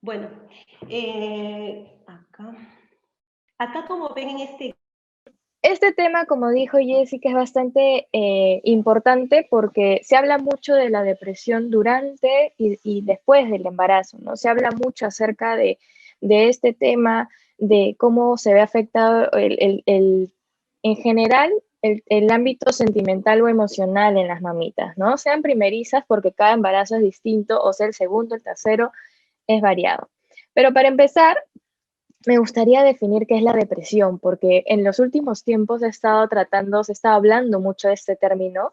Bueno, acá como ven en este. Este tema, como dijo Jessica, es bastante importante porque se habla mucho de la depresión durante y después del embarazo, ¿no? Se habla mucho acerca de este tema, de cómo se ve afectado en general el ámbito sentimental o emocional en las mamitas, ¿no? Sean primerizas porque cada embarazo es distinto, o sea, el segundo, el tercero, es variado. Pero para empezar, me gustaría definir qué es la depresión, porque en los últimos tiempos se está hablando mucho de este término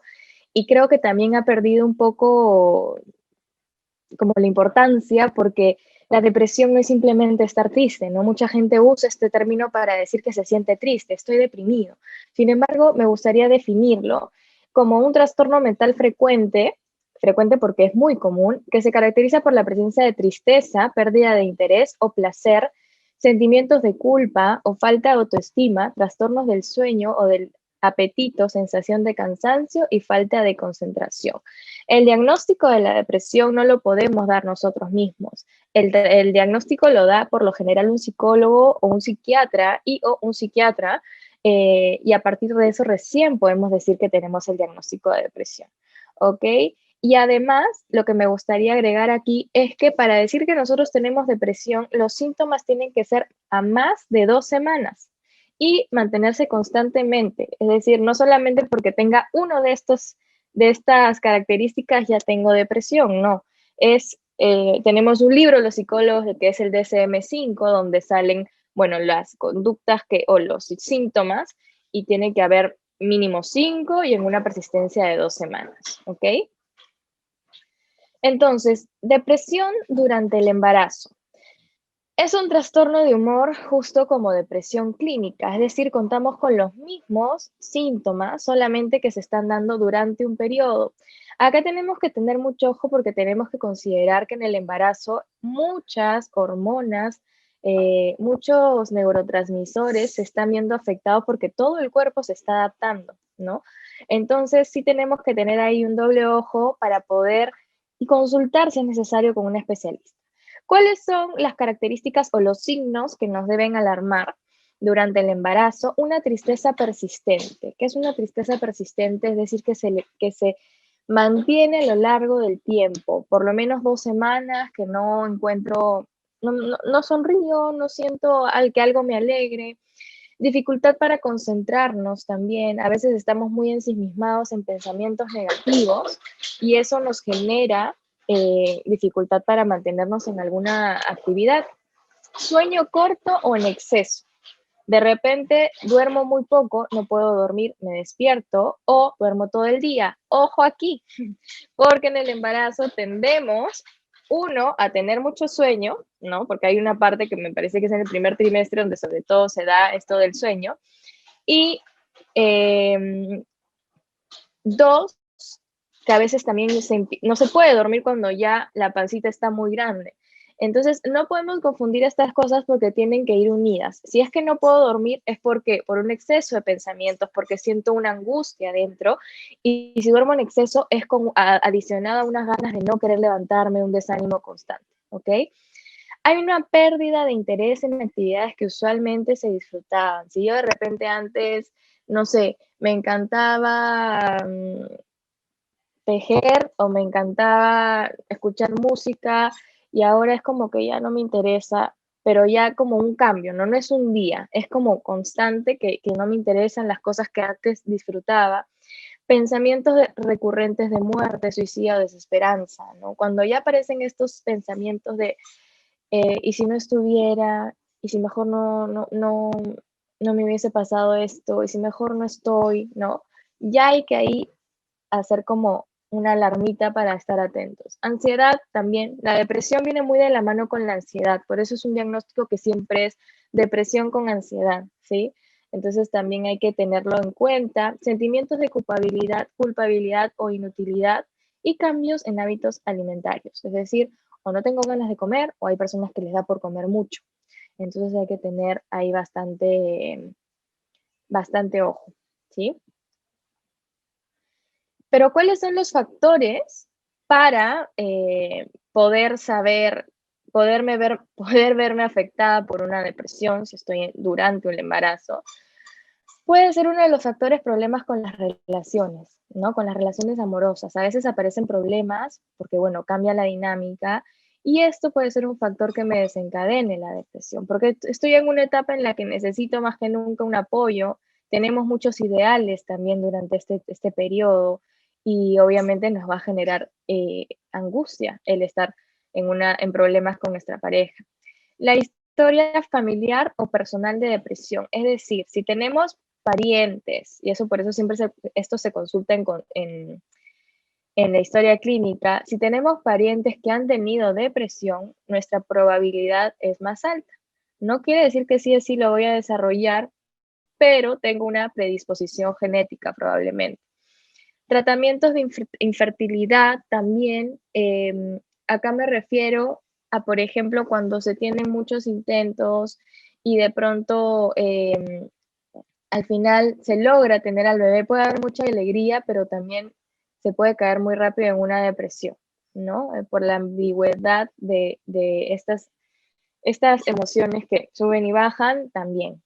y creo que también ha perdido un poco como la importancia, porque la depresión no es simplemente estar triste, ¿no? Mucha gente usa este término para decir que se siente triste, estoy deprimido. Sin embargo, me gustaría definirlo como un trastorno mental frecuente porque es muy común, que se caracteriza por la presencia de tristeza, pérdida de interés o placer, sentimientos de culpa o falta de autoestima, trastornos del sueño o del apetito, sensación de cansancio y falta de concentración. El diagnóstico de la depresión no lo podemos dar nosotros mismos. El diagnóstico lo da por lo general un psicólogo o un psiquiatra o un psiquiatra, y a partir de eso recién podemos decir que tenemos el diagnóstico de depresión. ¿Ok? Y además, lo que me gustaría agregar aquí es que para decir que nosotros tenemos depresión, los síntomas tienen que ser a más de 2 semanas y mantenerse constantemente. Es decir, no solamente porque tenga uno de estas características ya tengo depresión, no. Tenemos un libro, los psicólogos, que es el DSM-5, donde salen, bueno, las conductas o los síntomas, y tiene que haber mínimo 5 y en una persistencia de 2 semanas, ¿ok? Entonces, depresión durante el embarazo. Es un trastorno de humor justo como depresión clínica, es decir, contamos con los mismos síntomas, solamente que se están dando durante un periodo. Acá tenemos que tener mucho ojo porque tenemos que considerar que en el embarazo muchas hormonas, muchos neurotransmisores se están viendo afectados porque todo el cuerpo se está adaptando, ¿no? Entonces sí tenemos que tener ahí un doble ojo para poder y consultar si es necesario con un especialista. ¿Cuáles son las características o los signos que nos deben alarmar durante el embarazo? Una tristeza persistente. ¿Qué es una tristeza persistente? Es decir, que se mantiene a lo largo del tiempo, por lo menos 2 semanas, que no encuentro, no sonrío, no siento que algo me alegre. Dificultad para concentrarnos también. A veces estamos muy ensimismados en pensamientos negativos y eso nos genera dificultad para mantenernos en alguna actividad. Sueño corto o en exceso. De repente duermo muy poco, no puedo dormir, me despierto o duermo todo el día. Ojo aquí, porque en el embarazo tendemos, uno, a tener mucho sueño, ¿no? Porque hay una parte que me parece que es en el primer trimestre donde sobre todo se da esto del sueño. Y dos, que a veces también no se puede dormir cuando ya la pancita está muy grande. Entonces, no podemos confundir estas cosas porque tienen que ir unidas. Si es que no puedo dormir es porque por un exceso de pensamientos, porque siento una angustia dentro, y si duermo en exceso es adicionado a unas ganas de no querer levantarme, un desánimo constante, ¿ok? Hay una pérdida de interés en actividades que usualmente se disfrutaban. Si yo de repente antes, no sé, me encantaba tejer o me encantaba escuchar música y ahora es como que ya no me interesa, pero ya como un cambio, ¿no? No es un día, es como constante que no me interesan las cosas que antes disfrutaba. Pensamientos recurrentes de muerte, suicidio, desesperanza, ¿no? Cuando ya aparecen estos pensamientos de, ¿y si no estuviera? ¿Y si mejor no me hubiese pasado esto? ¿Y si mejor no estoy? ¿No? Ya hay que ahí hacer como una alarmita para estar atentos. Ansiedad también. La depresión viene muy de la mano con la ansiedad, por eso es un diagnóstico que siempre es depresión con ansiedad, ¿sí? Entonces también hay que tenerlo en cuenta. Sentimientos de culpabilidad o inutilidad y cambios en hábitos alimentarios. Es decir, o no tengo ganas de comer o hay personas que les da por comer mucho. Entonces hay que tener ahí bastante ojo, ¿sí? Pero ¿cuáles son los factores para poder saber poder verme afectada por una depresión si estoy durante un embarazo, puede ser uno de los factores problemas con las relaciones, ¿no? Con las relaciones amorosas. A veces aparecen problemas porque, bueno, cambia la dinámica y esto puede ser un factor que me desencadene la depresión, porque estoy en una etapa en la que necesito más que nunca un apoyo. Tenemos muchos ideales también durante este periodo y obviamente nos va a generar angustia el estar en problemas con nuestra pareja. La historia familiar o personal de depresión, es decir, si tenemos parientes, y eso por eso siempre esto se consulta en la historia clínica, si tenemos parientes que han tenido depresión, nuestra probabilidad es más alta. No quiere decir que sí o sí lo voy a desarrollar, pero tengo una predisposición genética probablemente. Tratamientos de infertilidad también, acá me refiero a, por ejemplo, cuando se tienen muchos intentos y de pronto al final se logra tener al bebé, puede haber mucha alegría, pero también se puede caer muy rápido en una depresión, ¿no? Por la ambigüedad de estas emociones que suben y bajan también.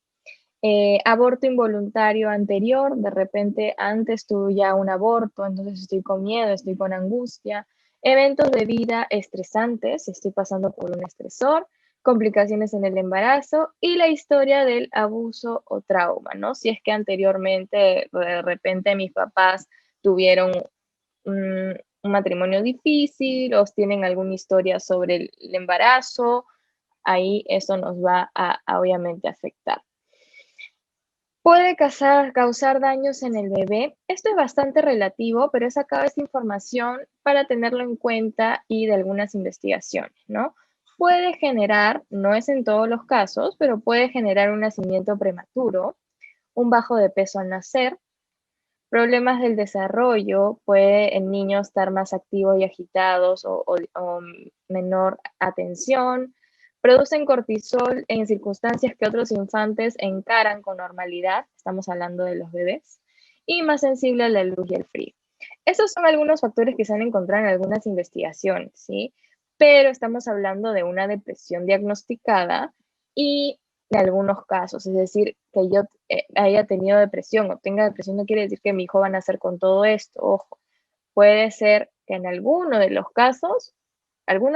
Aborto involuntario anterior, de repente antes tuve ya un aborto, entonces estoy con miedo, estoy con angustia. Eventos de vida estresantes, estoy pasando por un estresor, complicaciones en el embarazo y la historia del abuso o trauma, ¿no? Si es que anteriormente de repente mis papás tuvieron un matrimonio difícil o tienen alguna historia sobre el embarazo, ahí eso nos va a obviamente afectar. Puede causar daños en el bebé. Esto es bastante relativo, pero he sacado esta información para tenerlo en cuenta y de algunas investigaciones, ¿no? Puede generar, no es en todos los casos, pero puede generar un nacimiento prematuro, un bajo de peso al nacer, problemas del desarrollo, puede el niño estar más activo y agitados o menor atención, producen cortisol en circunstancias que otros infantes encaran con normalidad, estamos hablando de los bebés, y más sensible a la luz y el frío. Esos son algunos factores que se han encontrado en algunas investigaciones, ¿sí? Pero estamos hablando de una depresión diagnosticada y de algunos casos, es decir, que yo haya tenido depresión o tenga depresión no quiere decir que mi hijo va a nacer con todo esto, ojo, puede ser que en alguno de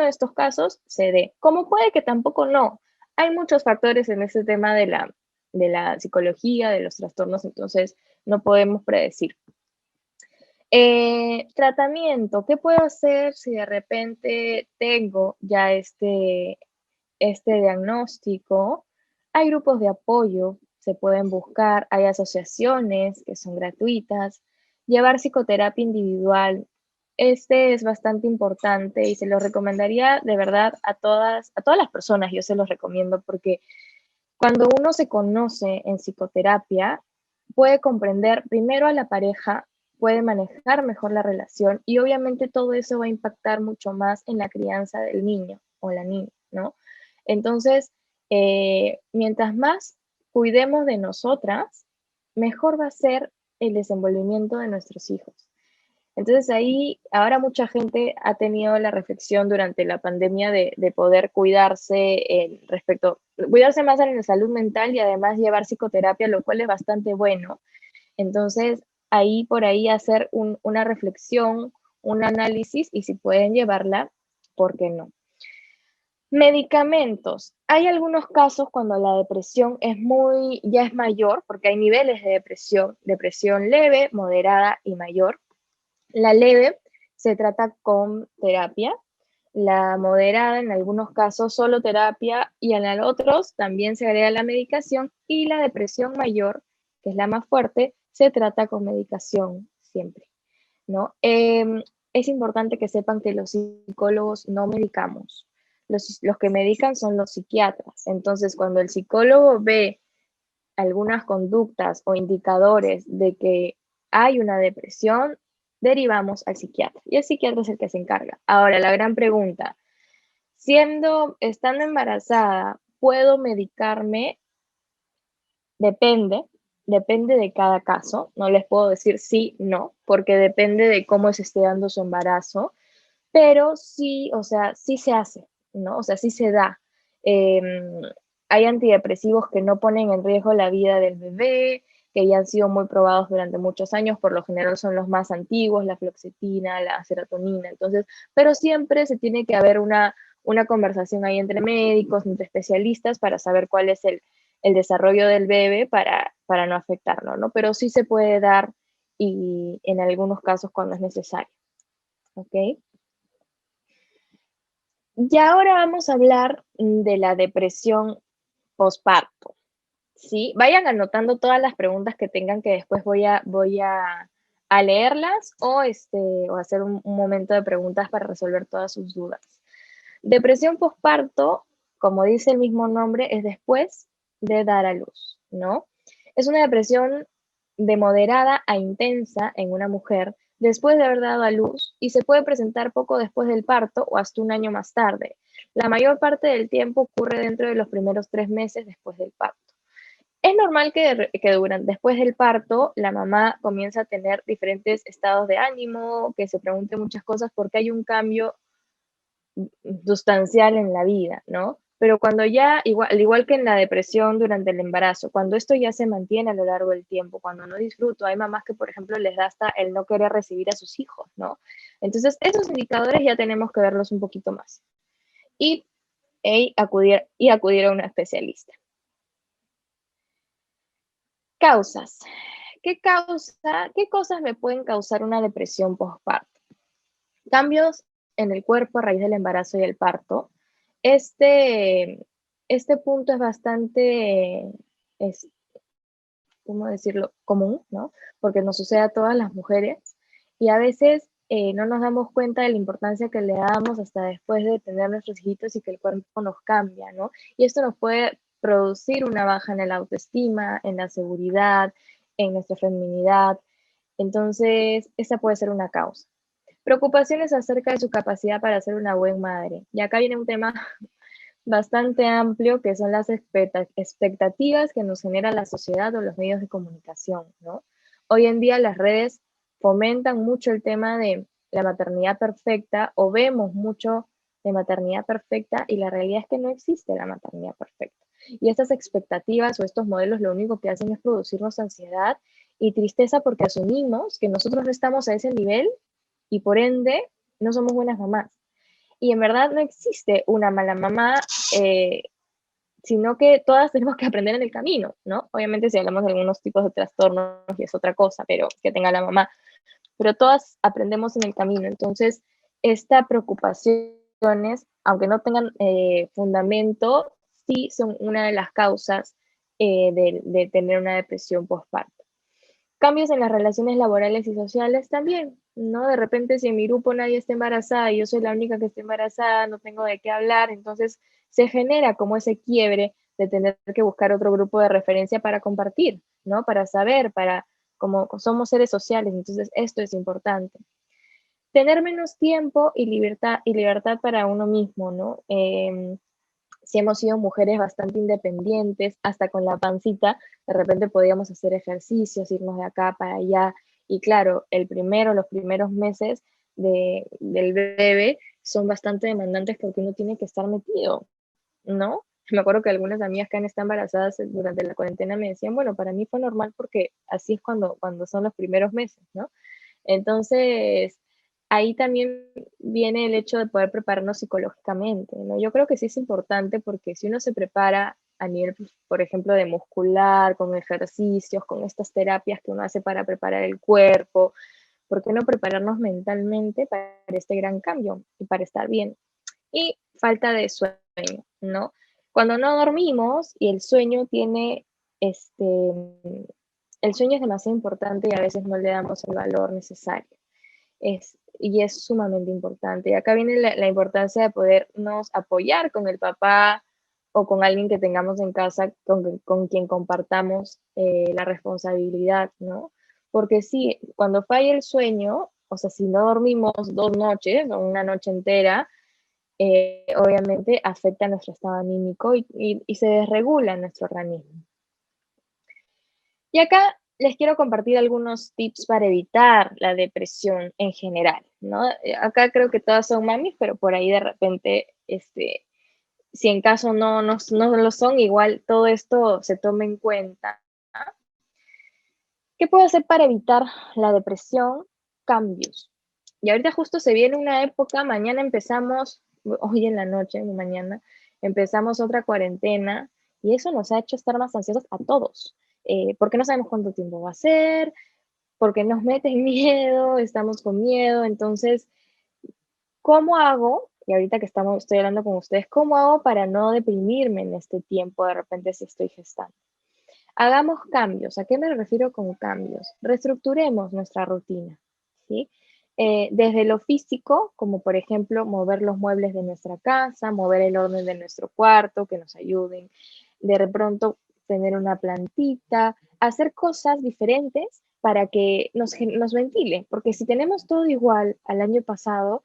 estos casos se dé, como puede que tampoco no. Hay muchos factores en este tema de la psicología, de los trastornos, entonces no podemos predecir. Tratamiento, ¿qué puedo hacer si de repente tengo ya este diagnóstico? Hay grupos de apoyo, se pueden buscar, hay asociaciones que son gratuitas, llevar psicoterapia individual. Este es bastante importante y se lo recomendaría de verdad a todas las personas, yo se los recomiendo porque cuando uno se conoce en psicoterapia, puede comprender primero a la pareja, puede manejar mejor la relación y obviamente todo eso va a impactar mucho más en la crianza del niño o la niña, ¿no? Entonces, mientras más cuidemos de nosotras, mejor va a ser el desenvolvimiento de nuestros hijos. Entonces ahí, ahora mucha gente ha tenido la reflexión durante la pandemia de poder cuidarse cuidarse más en la salud mental y además llevar psicoterapia, lo cual es bastante bueno. Entonces, ahí por ahí hacer una reflexión, un análisis y si pueden llevarla, ¿por qué no? Medicamentos. Hay algunos casos cuando la depresión ya es mayor, porque hay niveles de depresión leve, moderada y mayor. La leve se trata con terapia, la moderada en algunos casos solo terapia y en otros también se agrega la medicación y la depresión mayor, que es la más fuerte, se trata con medicación siempre, ¿no? Es importante que sepan que los psicólogos no medicamos. Los que medican son los psiquiatras. Entonces, cuando el psicólogo ve algunas conductas o indicadores de que hay una depresión, derivamos al psiquiatra y el psiquiatra es el que se encarga. Ahora, la gran pregunta, estando embarazada, ¿puedo medicarme? Depende de cada caso, no les puedo decir sí, no, porque depende de cómo se esté dando su embarazo, pero sí, o sea, sí se hace, ¿no? O sea, sí se da. Hay antidepresivos que no ponen en riesgo la vida del bebé, que ya han sido muy probados durante muchos años, por lo general son los más antiguos, la fluoxetina, la serotonina, entonces, pero siempre se tiene que haber una conversación ahí entre médicos, entre especialistas, para saber cuál es el desarrollo del bebé para no afectarlo, ¿no? Pero sí se puede dar y en algunos casos cuando es necesario, ¿ok? Y ahora vamos a hablar de la depresión posparto, ¿sí? Vayan anotando todas las preguntas que tengan, que después voy a leerlas o hacer un momento de preguntas para resolver todas sus dudas. Depresión posparto, como dice el mismo nombre, es después de dar a luz, ¿no? Es una depresión de moderada a intensa en una mujer después de haber dado a luz y se puede presentar poco después del parto o hasta un año más tarde. La mayor parte del tiempo ocurre dentro de los primeros 3 meses después del parto. Es normal que después del parto la mamá comienza a tener diferentes estados de ánimo, que se pregunte muchas cosas porque hay un cambio sustancial en la vida, ¿no? Pero cuando ya, al igual que en la depresión durante el embarazo, cuando esto ya se mantiene a lo largo del tiempo, cuando no disfruto, hay mamás que, por ejemplo, les da hasta el no querer recibir a sus hijos, ¿no? Entonces, esos indicadores ya tenemos que verlos un poquito más y, acudir a un especialista. Causas. ¿Qué cosas me pueden causar una depresión postparto? Cambios en el cuerpo a raíz del embarazo y el parto. Este punto es bastante, es, ¿cómo decirlo?, común, ¿no? Porque nos sucede a todas las mujeres y a veces no nos damos cuenta de la importancia que le damos hasta después de tener nuestros hijitos y que el cuerpo nos cambia, ¿no? Y esto nos puede producir una baja en la autoestima, en la seguridad, en nuestra feminidad. Entonces, esa puede ser una causa. Preocupaciones acerca de su capacidad para ser una buena madre. Y acá viene un tema bastante amplio, que son las expectativas que nos genera la sociedad o los medios de comunicación, ¿no? Hoy en día las redes fomentan mucho el tema de la maternidad perfecta, o vemos mucho de maternidad perfecta, y la realidad es que no existe la maternidad perfecta. Y estas expectativas o estos modelos lo único que hacen es producirnos ansiedad y tristeza porque asumimos que nosotros no estamos a ese nivel y por ende no somos buenas mamás. Y en verdad no existe una mala mamá, sino que todas tenemos que aprender en el camino, ¿no? Obviamente si hablamos de algunos tipos de trastornos y es otra cosa, pero que tenga la mamá. Pero todas aprendemos en el camino. Entonces, esta preocupaciones, aunque no tengan fundamento, sí son una de las causas de tener una depresión postparto. Cambios en las relaciones laborales y sociales también, ¿no? De repente, si en mi grupo nadie está embarazada y yo soy la única que está embarazada, no tengo de qué hablar, entonces se genera como ese quiebre de tener que buscar otro grupo de referencia para compartir, ¿no? Para saber, como somos seres sociales, entonces esto es importante. Tener menos tiempo y libertad para uno mismo, ¿no? Si hemos sido mujeres bastante independientes, hasta con la pancita, de repente podíamos hacer ejercicios, irnos de acá para allá. Y claro, los primeros meses del bebé son bastante demandantes porque uno tiene que estar metido, ¿no? Me acuerdo que algunas amigas que han estado embarazadas durante la cuarentena me decían, bueno, para mí fue normal porque así es cuando son los primeros meses, ¿no? Entonces, ahí también viene el hecho de poder prepararnos psicológicamente, ¿no? Yo creo que sí es importante porque si uno se prepara a nivel, pues, por ejemplo, de muscular, con ejercicios, con estas terapias que uno hace para preparar el cuerpo, ¿por qué no prepararnos mentalmente para este gran cambio y para estar bien? Y falta de sueño, ¿no? Cuando no dormimos y el sueño es demasiado importante y a veces no le damos el valor necesario. Y es sumamente importante. Y acá viene la importancia de podernos apoyar con el papá o con alguien que tengamos en casa con quien compartamos la responsabilidad, ¿no? Porque sí, cuando falla el sueño, o sea, si no dormimos 2 noches o una noche entera, obviamente afecta nuestro estado anímico y se desregula nuestro organismo. Y acá les quiero compartir algunos tips para evitar la depresión en general, ¿no? Acá creo que todas son mamis, pero por ahí de repente si en caso no lo son, igual todo esto se toma en cuenta. ¿Qué puedo hacer para evitar la depresión? Cambios. Y ahorita justo se viene una época, mañana empezamos, hoy en la noche, mañana, empezamos otra cuarentena y eso nos ha hecho estar más ansiosos a todos, porque no sabemos cuánto tiempo va a ser, porque nos meten miedo, estamos con miedo, entonces, ¿cómo hago? Y ahorita que estoy hablando con ustedes, ¿cómo hago para no deprimirme en este tiempo de repente si estoy gestando? Hagamos cambios. ¿A qué me refiero con cambios? Reestructuremos nuestra rutina, ¿sí? Desde lo físico, como por ejemplo mover los muebles de nuestra casa, mover el orden de nuestro cuarto, que nos ayuden. De pronto tener una plantita, hacer cosas diferentes para que nos ventile, porque si tenemos todo igual al año pasado,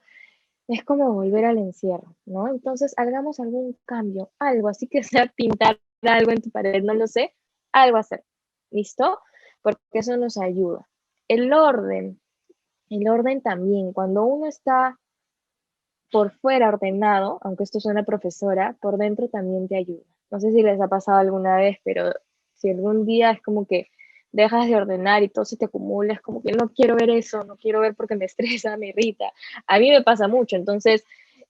es como volver al encierro, ¿no? Entonces, hagamos algún cambio, algo, así que sea pintar algo en tu pared, no lo sé, algo hacer, ¿listo? Porque eso nos ayuda. El el orden también, cuando uno está por fuera ordenado, aunque esto suena profesora, por dentro también te ayuda. No sé si les ha pasado alguna vez, pero si algún día es como que dejas de ordenar y todo se te acumula, es como que no quiero ver eso, no quiero ver porque me estresa, me irrita. A mí me pasa mucho, entonces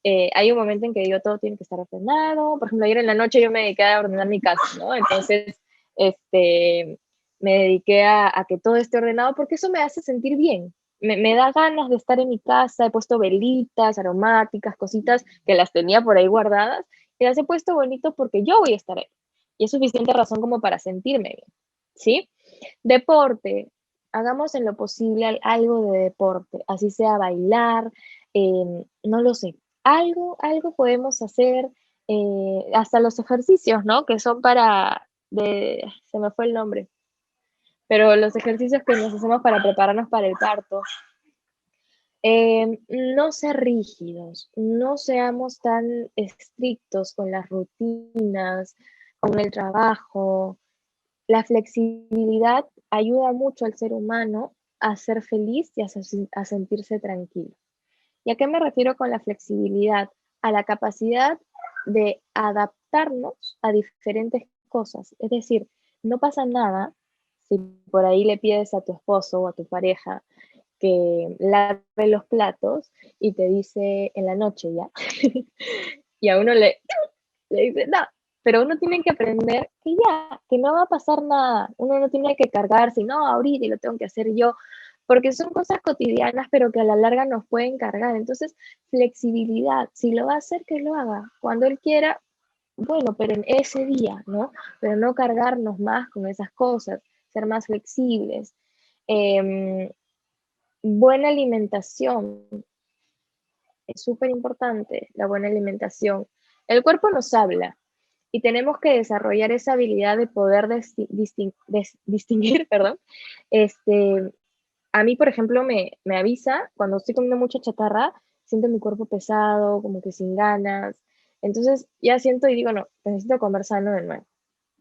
hay un momento en que digo todo tiene que estar ordenado. Por ejemplo, ayer en la noche yo me dediqué a ordenar mi casa, ¿no? Entonces, me dediqué a que todo esté ordenado porque eso me hace sentir bien, me da ganas de estar en mi casa, he puesto velitas aromáticas, cositas que las tenía por ahí guardadas, y las he puesto bonito porque yo voy a estar ahí. Y es suficiente razón como para sentirme bien, ¿sí? Deporte, hagamos en lo posible algo de deporte, así sea bailar, no lo sé, algo podemos hacer, hasta los ejercicios, ¿no? Que son se me fue el nombre, pero los ejercicios que nos hacemos para prepararnos para el parto, no ser rígidos, no seamos tan estrictos con las rutinas, con el trabajo. La flexibilidad ayuda mucho al ser humano a ser feliz y a sentirse tranquilo. ¿Y a qué me refiero con la flexibilidad? A la capacidad de adaptarnos a diferentes cosas. Es decir, no pasa nada si por ahí le pides a tu esposo o a tu pareja que lave los platos y te dice en la noche ya, y a uno le dice, no, pero uno tiene que aprender que ya, que no va a pasar nada, uno no tiene que cargarse, no, ahorita y lo tengo que hacer yo, porque son cosas cotidianas, pero que a la larga nos pueden cargar. Entonces, flexibilidad, si lo va a hacer, que lo haga. Cuando él quiera, bueno, pero en ese día, ¿no? Pero no cargarnos más con esas cosas, ser más flexibles. Eh, Buena alimentación, es súper importante la buena alimentación. El cuerpo nos habla y tenemos que desarrollar esa habilidad de poder distinguir, perdón. Este, a mí, por ejemplo, me avisa cuando estoy comiendo mucha chatarra, siento mi cuerpo pesado, como que sin ganas. Entonces ya siento y digo, no, necesito comer sano de nuevo.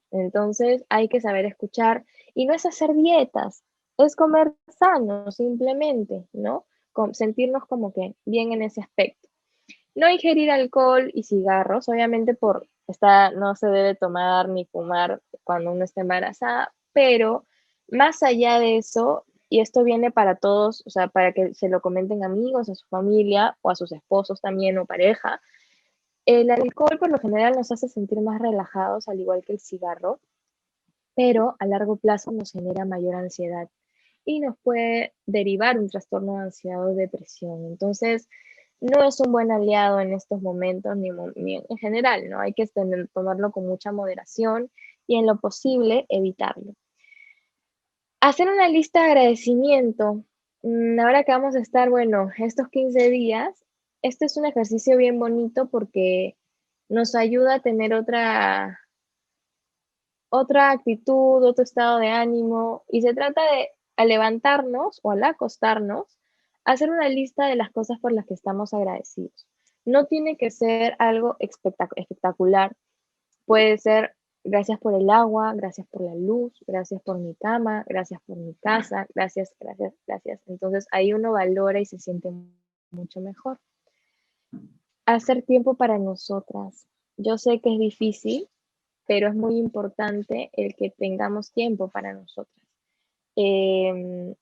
Entonces hay que saber escuchar y no es hacer dietas, es comer sano simplemente, ¿no? Sentirnos como que bien en ese aspecto. No ingerir alcohol y cigarros, obviamente no se debe tomar ni fumar cuando uno está embarazada, pero más allá de eso, y esto viene para todos, o sea, para que se lo comenten amigos, a su familia o a sus esposos también o pareja, el alcohol por lo general nos hace sentir más relajados, al igual que el cigarro, pero a largo plazo nos genera mayor ansiedad y nos puede derivar un trastorno de ansiedad o depresión. Entonces, no es un buen aliado en estos momentos ni en general, ¿no? Hay que tomarlo con mucha moderación y en lo posible evitarlo. Hacer una lista de agradecimiento. Ahora que vamos a estar, bueno, estos 15 días, este es un ejercicio bien bonito porque nos ayuda a tener otra actitud, otro estado de ánimo, y se trata de, al levantarnos o al acostarnos, hacer una lista de las cosas por las que estamos agradecidos. No tiene que ser algo espectacular, puede ser gracias por el agua, gracias por la luz, gracias por mi cama, gracias por mi casa, gracias, gracias, gracias. Entonces ahí uno valora y se siente mucho mejor. Hacer tiempo para nosotras. Yo sé que es difícil, pero es muy importante el que tengamos tiempo para nosotras. Em,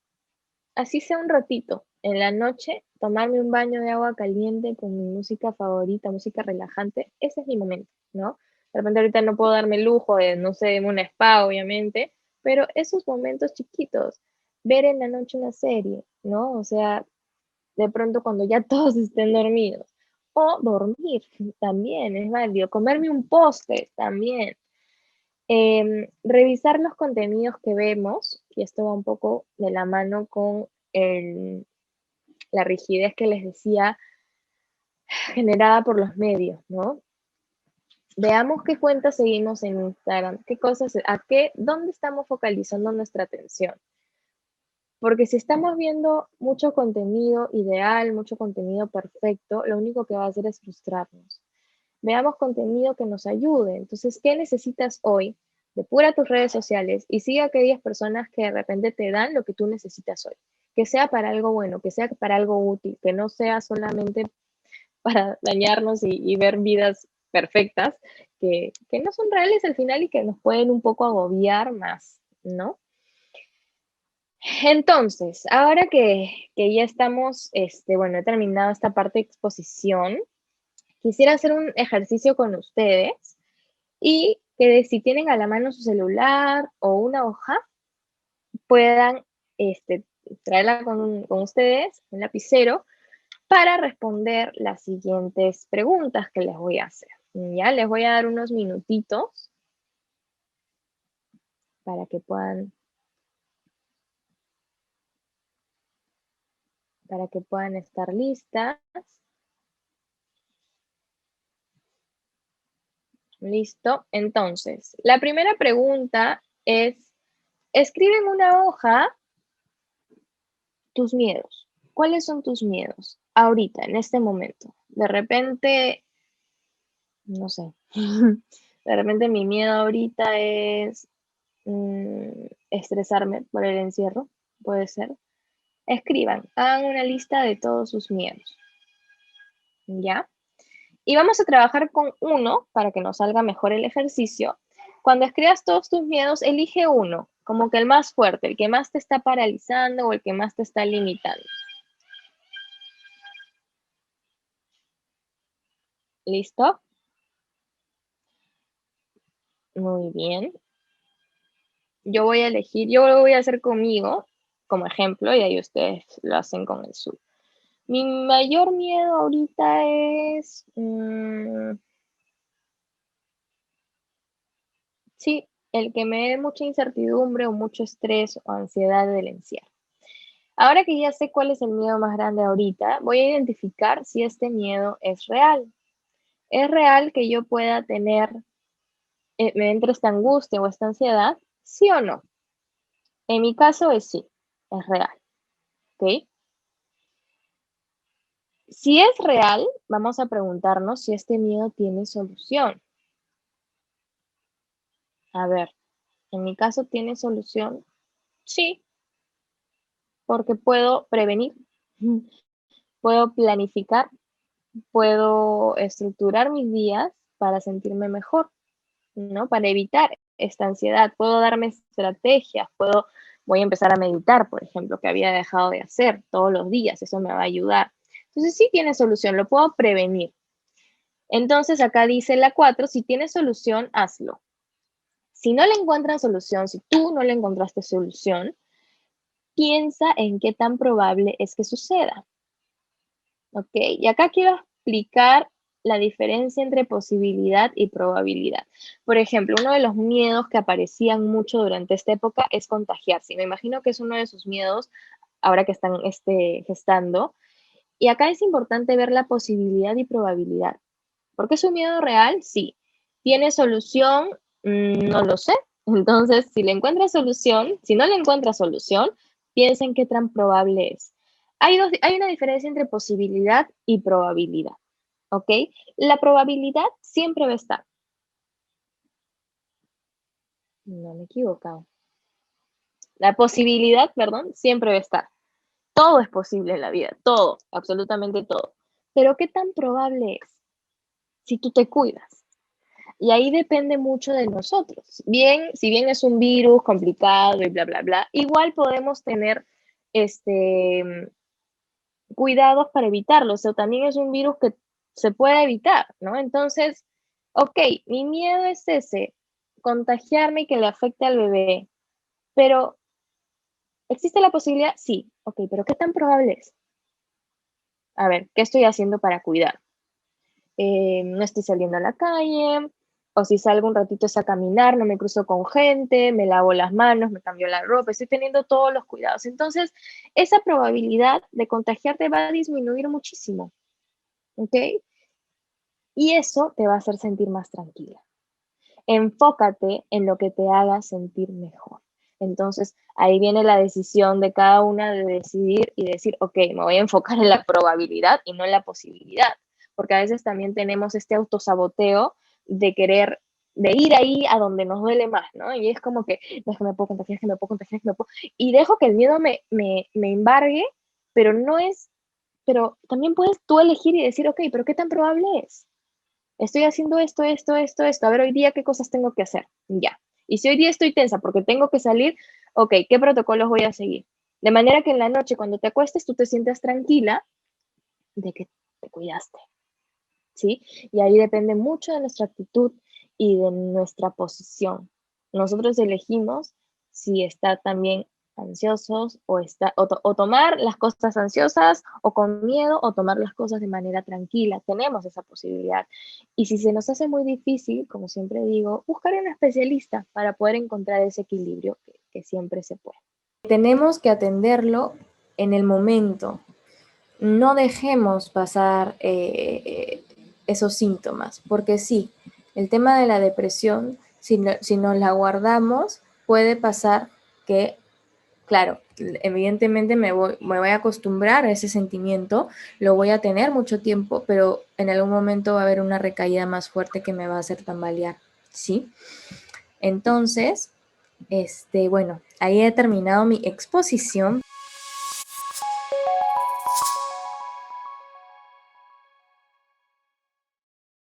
Así sea un ratito, en la noche, tomarme un baño de agua caliente con mi música favorita, música relajante, ese es mi momento, ¿no? De repente ahorita no puedo darme el lujo de, no sé, de un spa, obviamente, pero esos momentos chiquitos, ver en la noche una serie, ¿no? O sea, de pronto cuando ya todos estén dormidos. O dormir también es válido. Comerme un postre también. Revisar los contenidos que vemos, y esto va un poco de la mano con la rigidez que les decía generada por los medios, ¿no? Veamos qué cuentas seguimos en Instagram, qué cosas, dónde estamos focalizando nuestra atención. Porque si estamos viendo mucho contenido ideal, mucho contenido perfecto, lo único que va a hacer es frustrarnos. Veamos contenido que nos ayude. Entonces, ¿qué necesitas hoy? Depura tus redes sociales y sigue a aquellas personas que de repente te dan lo que tú necesitas hoy. Que sea para algo bueno, que sea para algo útil, que no sea solamente para dañarnos y ver vidas perfectas que no son reales al final y que nos pueden un poco agobiar más, ¿no? Entonces, ahora que ya estamos, bueno, he terminado esta parte de exposición, quisiera hacer un ejercicio con ustedes y que si tienen a la mano su celular o una hoja, puedan traerla con ustedes, un lapicero, para responder las siguientes preguntas que les voy a hacer. Ya les voy a dar unos minutitos para que puedan estar listas. Listo. Entonces, la primera pregunta es, escribe en una hoja tus miedos. ¿Cuáles son tus miedos ahorita, en este momento? De repente, no sé, de repente mi miedo ahorita es estresarme por el encierro, puede ser. Escriban, hagan una lista de todos sus miedos, ¿ya? Y vamos a trabajar con uno para que nos salga mejor el ejercicio. Cuando escribas todos tus miedos, elige uno, como que el más fuerte, el que más te está paralizando o el que más te está limitando. ¿Listo? Muy bien. Yo voy a elegir, yo lo voy a hacer conmigo como ejemplo y ahí ustedes lo hacen con el suyo. Mi mayor miedo ahorita es, sí, el que me dé mucha incertidumbre o mucho estrés o ansiedad del encierro. Ahora que ya sé cuál es el miedo más grande ahorita, voy a identificar si este miedo es real. ¿Es real que yo pueda tener, me entre esta angustia o esta ansiedad? ¿Sí o no? En mi caso es sí, es real. ¿Ok? Si es real, vamos a preguntarnos si este miedo tiene solución. A ver, en mi caso tiene solución. Sí, porque puedo prevenir, puedo planificar, puedo estructurar mis días para sentirme mejor, ¿no? Para evitar esta ansiedad. Puedo darme estrategias, voy a empezar a meditar, por ejemplo, que había dejado de hacer todos los días. Eso me va a ayudar. Entonces sí tiene solución, lo puedo prevenir. Entonces acá dice la 4, si tiene solución, hazlo. Si no le encuentran solución, si tú no le encontraste solución, piensa en qué tan probable es que suceda. ¿Ok? Y acá quiero explicar la diferencia entre posibilidad y probabilidad. Por ejemplo, uno de los miedos que aparecían mucho durante esta época es contagiarse. Me imagino que es uno de sus miedos ahora que están gestando. Y acá es importante ver la posibilidad y probabilidad. ¿Por qué es un miedo real? Sí. ¿Tiene solución? No lo sé. Entonces, si le encuentra solución, si no le encuentra solución, piensen qué tan probable es. Hay una diferencia entre posibilidad y probabilidad, ¿ok? La probabilidad siempre va a estar. No me he equivocado. La posibilidad, perdón, siempre va a estar. Todo es posible en la vida, todo, absolutamente todo. Pero ¿qué tan probable es si tú te cuidas? Y ahí depende mucho de nosotros. Bien, si bien es un virus complicado y bla, bla, bla, igual podemos tener cuidados para evitarlo. O sea, también es un virus que se puede evitar, ¿no? Entonces, ok, mi miedo es ese, contagiarme y que le afecte al bebé, pero ¿existe la posibilidad? Sí, ok, pero ¿qué tan probable es? A ver, ¿qué estoy haciendo para cuidar? No estoy saliendo a la calle, o si salgo un ratito es a caminar, no me cruzo con gente, me lavo las manos, me cambio la ropa, estoy teniendo todos los cuidados. Entonces, esa probabilidad de contagiarte va a disminuir muchísimo, ¿ok? Y eso te va a hacer sentir más tranquila. Enfócate en lo que te haga sentir mejor. Entonces, ahí viene la decisión de cada una de decidir y decir, ok, me voy a enfocar en la probabilidad y no en la posibilidad, porque a veces también tenemos este autosaboteo de querer, de ir ahí a donde nos duele más, ¿no? Y es como que, no, es que me puedo contagiar, es que me puedo contagiar, es que me puedo... Y dejo que el miedo me embargue, pero no es, pero también puedes tú elegir y decir, ok, pero ¿qué tan probable es? Estoy haciendo esto, esto, esto, esto. A ver, hoy día, ¿qué cosas tengo que hacer? Ya. Y si hoy día estoy tensa porque tengo que salir, ok, ¿qué protocolos voy a seguir? De manera que en la noche, cuando te acuestes, tú te sientas tranquila de que te cuidaste, ¿sí? Y ahí depende mucho de nuestra actitud y de nuestra posición. Nosotros elegimos si está también ansiosos o tomar las cosas ansiosas o con miedo o tomar las cosas de manera tranquila. Tenemos esa posibilidad. Y si se nos hace muy difícil, como siempre digo, buscar un especialista para poder encontrar ese equilibrio que siempre se puede. Tenemos que atenderlo en el momento. No dejemos pasar esos síntomas, porque sí, el tema de la depresión, si nos la guardamos, puede pasar que, claro, evidentemente me voy a acostumbrar a ese sentimiento, lo voy a tener mucho tiempo, pero en algún momento va a haber una recaída más fuerte que me va a hacer tambalear, ¿sí? Entonces, bueno, ahí he terminado mi exposición.